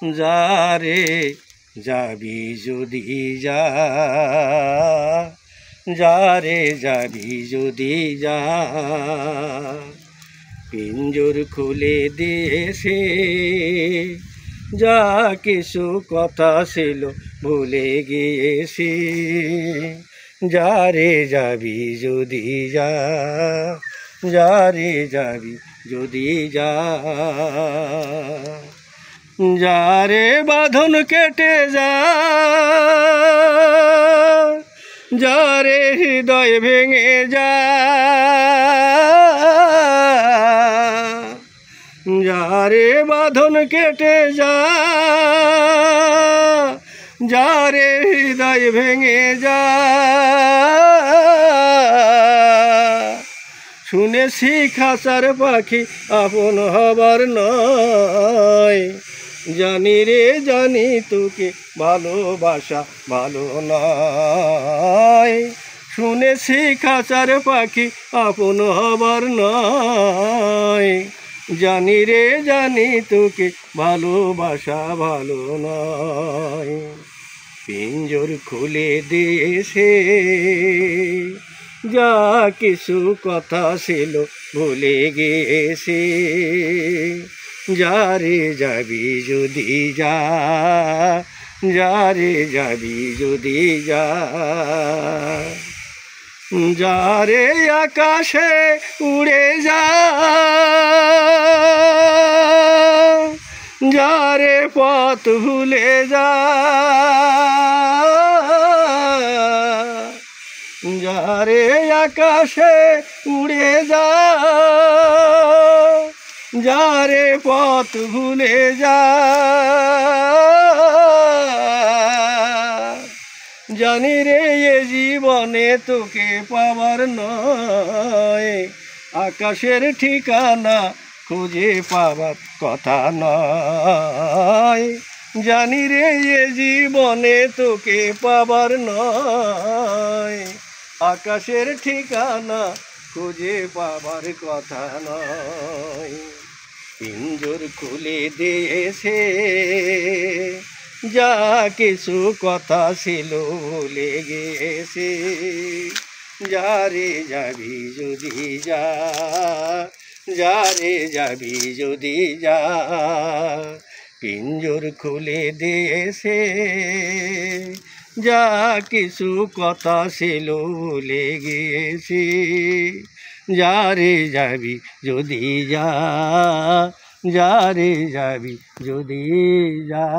যারে যাবি যদি যা, যারে যাবি যদি যা, পিঞ্জর খুলে দিয়েছে, যা কিছু কথা ছিল ভুলে গিয়েছি। যারে যাবি যদি যা, যারে যাবি যদি যা, যারে বাঁধন কেটে যা, যারে হৃদয় ভেঙে যা, যারে বাঁধন কেটে যা, যারে হৃদয় ভেঙে যা। শুনেছি খাঁচার পাখি আপন হবার নয়, জানি রে জানি তোকে ভালোবাসা ভালো নয়। শুনেছি খাঁচার পাখি আপন হবার নয়, জানি রে জানি তোকে ভালোবাসা ভালো নয়। পিঞ্জর খুলে দিয়েছে, যা কিছু কথা ছিল ভুলে গিয়েছি। যারে যাবি যদি যা, যারে যাবি যদি যা, যারে আকাশে উড়ে যা, যারে পথ ভুলে যা, যারে আকাশে উড়ে যা, যারে পথ ভুলে যা। জানি রে এ জীবনে তোকে পাওয়ার নয়, আকাশের ঠিকানা খুঁজে পাওয়ার কথা নয়। জানি রে এ জীবনে তোকে পাওয়ার নয়, আকাশের ঠিকানা খুঁজে পাবার কথা নয়। পিঞ্জর খুলে দিয়েছে, যা কিছু কথা ছিল ভুলে গেছে। যারে যাবি যদি যা, যারে যাবি যদি যা, পিঞ্জর খুলে দিয়েছে, যা কিছু কথা ছিল ভুলে গিয়েছি। যারে যাবি যদি যা, যারে যাবি যদি যা।